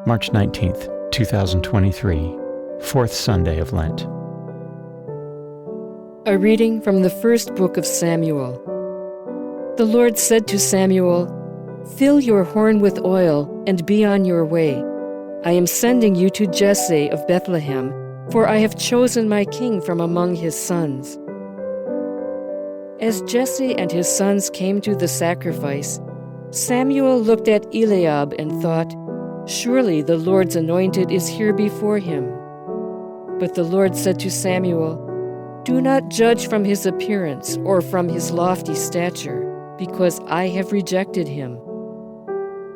March 19th, 2023, fourth Sunday of Lent. A reading from the first book of Samuel. The Lord said to Samuel, "Fill your horn with oil and be on your way. I am sending you to Jesse of Bethlehem, for I have chosen my king from among his sons." As Jesse and his sons came to the sacrifice, Samuel looked at Eliab and thought, "Surely the Lord's anointed is here before him." But the Lord said to Samuel, "Do not judge from his appearance or from his lofty stature, because I have rejected him.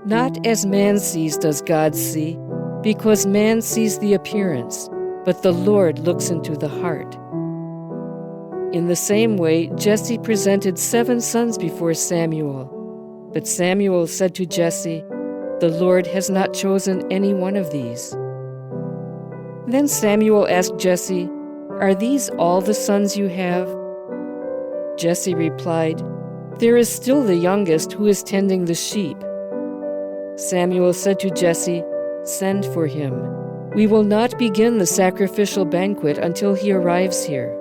Not as man sees does God see, because man sees the appearance, but the Lord looks into the heart." In the same way, Jesse presented 7 sons before Samuel. But Samuel said to Jesse, "The Lord has not chosen any one of these." Then Samuel asked Jesse, "Are these all the sons you have?" Jesse replied, "There is still the youngest who is tending the sheep." Samuel said to Jesse, "Send for him. We will not begin the sacrificial banquet until he arrives here."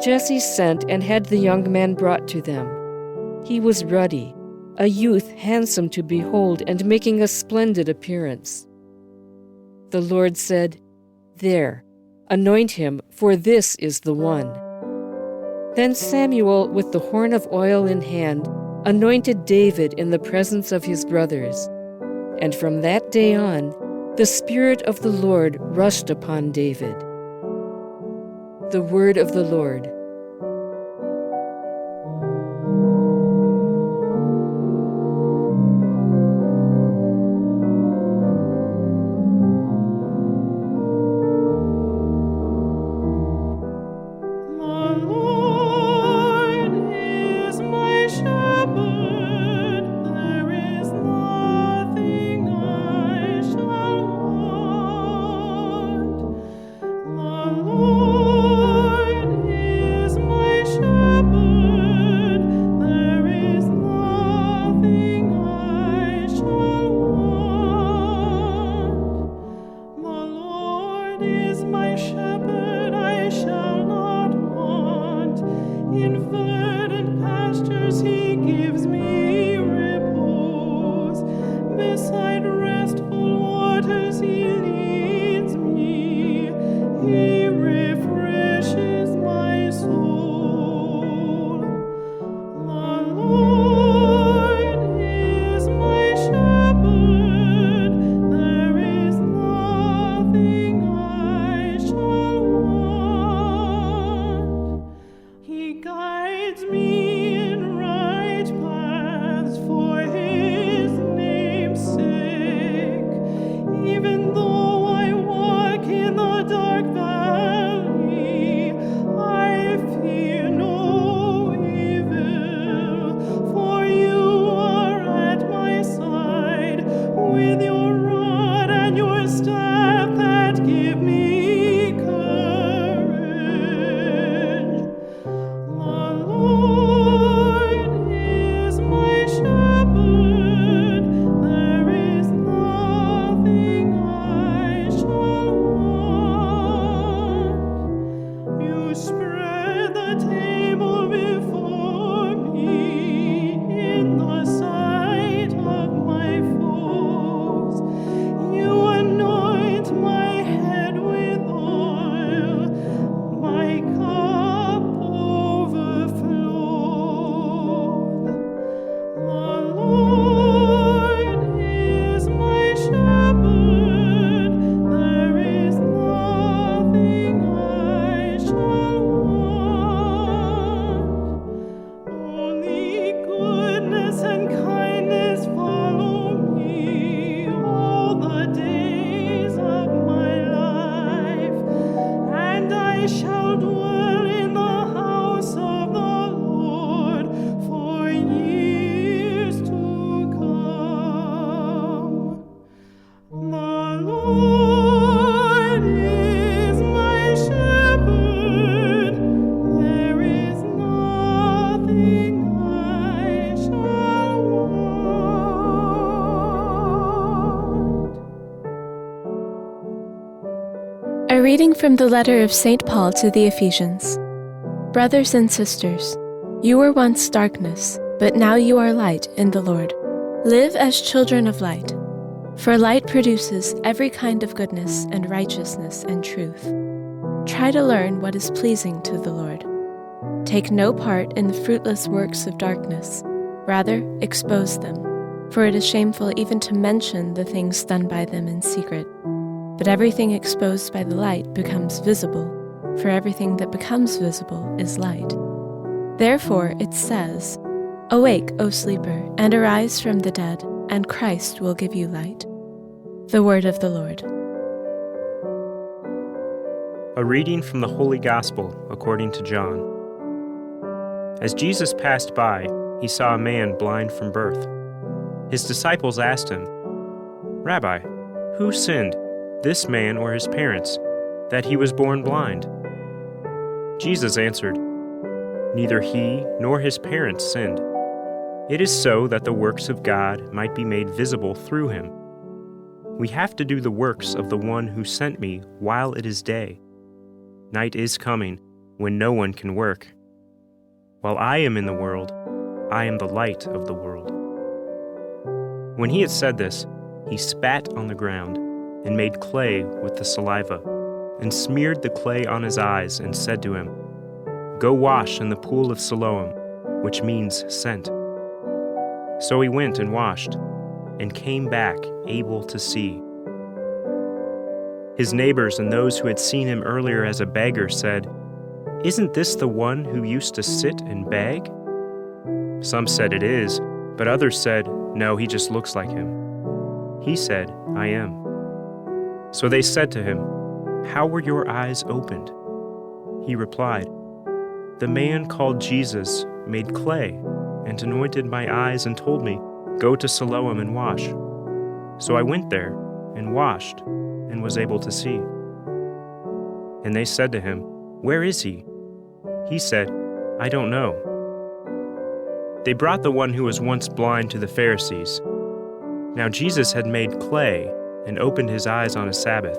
Jesse sent and had the young man brought to them. He was ruddy, a youth handsome to behold and making a splendid appearance. The Lord said, "There, anoint him, for this is the one." Then Samuel, with the horn of oil in hand, anointed David in the presence of his brothers. And from that day on, the Spirit of the Lord rushed upon David. The word of the Lord. In verdant pastures he gives me repose. Beside restful waters he leads me. He refreshes my soul. The Lord is my shepherd. There is nothing I shall want. He guides me in right paths for his name's sake. Even though I walk in the dark valley, I fear no evil, for you are at my side with your rod and your staff that give me courage. The Lord is my shepherd, there is nothing I shall want. You spread the table before me in the sight of my foes. You anoint A reading from the letter of St. Paul to the Ephesians. Brothers and sisters, you were once darkness, but now you are light in the Lord. Live as children of light, for light produces every kind of goodness and righteousness and truth. Try to learn what is pleasing to the Lord. Take no part in the fruitless works of darkness, rather expose them, for it is shameful even to mention the things done by them in secret. But everything exposed by the light becomes visible, for everything that becomes visible is light. Therefore it says, "Awake, O sleeper, and arise from the dead, and Christ will give you light." The word of the Lord. A reading from the Holy Gospel according to John. As Jesus passed by, he saw a man blind from birth. His disciples asked him, "Rabbi, who sinned, this man or his parents, that he was born blind?" Jesus answered, "Neither he nor his parents sinned. It is so that the works of God might be made visible through him. We have to do the works of the one who sent me while it is day. Night is coming when no one can work. While I am in the world, I am the light of the world." When he had said this, he spat on the ground and made clay with the saliva, and smeared the clay on his eyes, and said to him, "Go wash in the pool of Siloam," which means sent. So he went and washed, and came back able to see. His neighbors and those who had seen him earlier as a beggar said, "Isn't this the one who used to sit and beg?" Some said it is, but others said, "No, he just looks like him." He said, "I am." So they said to him, "How were your eyes opened?" He replied, "The man called Jesus made clay and anointed my eyes and told me, 'Go to Siloam and wash.' So I went there and washed and was able to see." And they said to him, "Where is he?" He said, "I don't know." They brought the one who was once blind to the Pharisees. Now Jesus had made clay and opened his eyes on a Sabbath.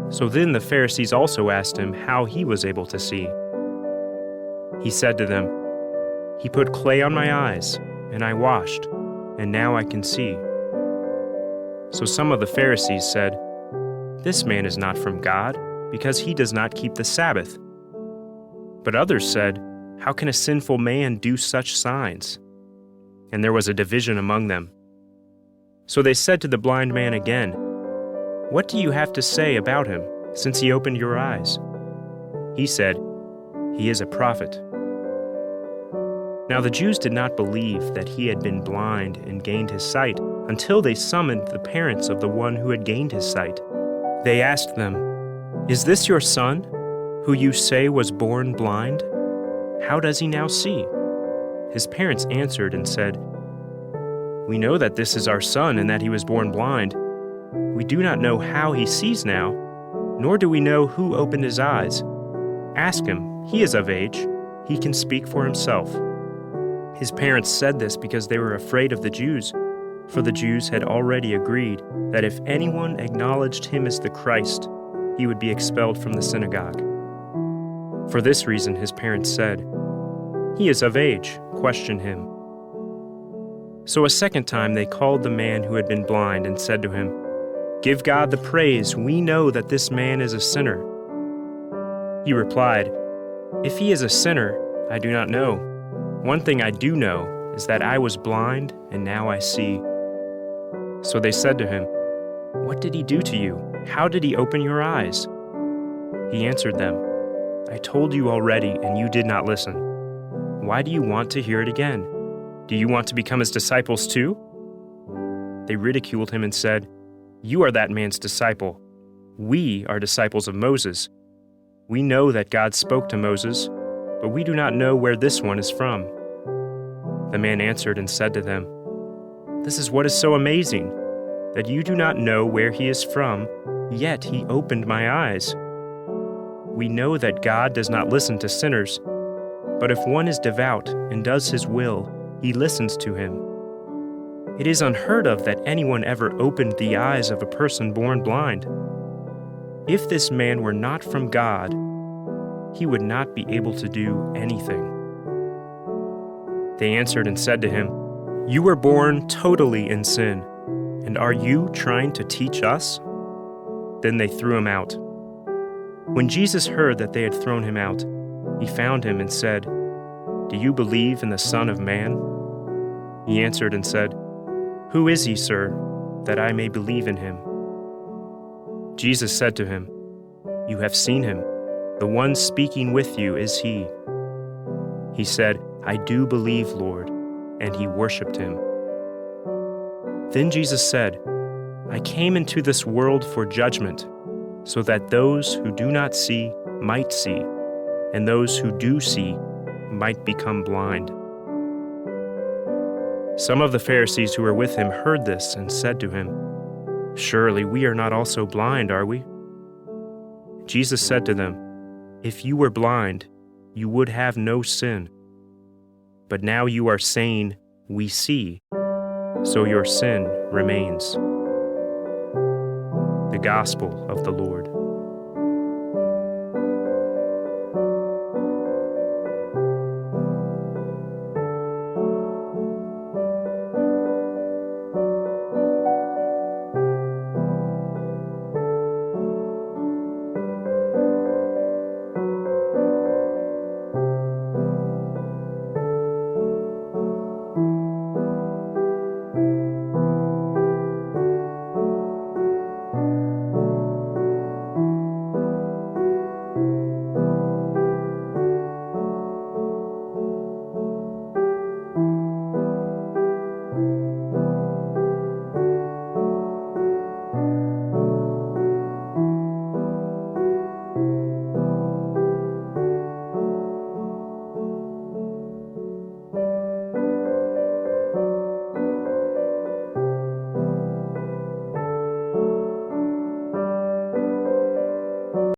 So then the Pharisees also asked him how he was able to see. He said to them, "He put clay on my eyes, and I washed, and now I can see." So some of the Pharisees said, "This man is not from God, because he does not keep the Sabbath." But others said, "How can a sinful man do such signs?" And there was a division among them. So they said to the blind man again, "What do you have to say about him, since he opened your eyes?" He said, "He is a prophet." Now the Jews did not believe that he had been blind and gained his sight until they summoned the parents of the one who had gained his sight. They asked them, "Is this your son, who you say was born blind? How does he now see?" His parents answered and said, "We know that this is our son and that he was born blind. We do not know how he sees now, nor do we know who opened his eyes. Ask him, he is of age, he can speak for himself." His parents said this because they were afraid of the Jews, for the Jews had already agreed that if anyone acknowledged him as the Christ, he would be expelled from the synagogue. For this reason his parents said, "He is of age, question him." So a second time they called the man who had been blind and said to him, "Give God the praise, we know that this man is a sinner." He replied, "If he is a sinner, I do not know. One thing I do know is that I was blind and now I see." So they said to him, "What did he do to you? How did he open your eyes?" He answered them, "I told you already and you did not listen. Why do you want to hear it again? Do you want to become his disciples too?" They ridiculed him and said, "You are that man's disciple. We are disciples of Moses. We know that God spoke to Moses, but we do not know where this one is from." The man answered and said to them, "This is what is so amazing, that you do not know where he is from, yet he opened my eyes. We know that God does not listen to sinners, but if one is devout and does his will, he listens to him. It is unheard of that anyone ever opened the eyes of a person born blind. If this man were not from God, he would not be able to do anything." They answered and said to him, "You were born totally in sin, and are you trying to teach us?" Then they threw him out. When Jesus heard that they had thrown him out, he found him and said, "Do you believe in the Son of Man?" He answered and said, "Who is he, sir, that I may believe in him?" Jesus said to him, "You have seen him. The one speaking with you is he." He said, "I do believe, Lord," and he worshipped him. Then Jesus said, "I came into this world for judgment, so that those who do not see might see, and those who do see might become blind." Some of the Pharisees who were with him heard this and said to him, "Surely we are not also blind, are we?" Jesus said to them, "If you were blind, you would have no sin. But now you are saying, 'We see,' so your sin remains." The Gospel of the Lord.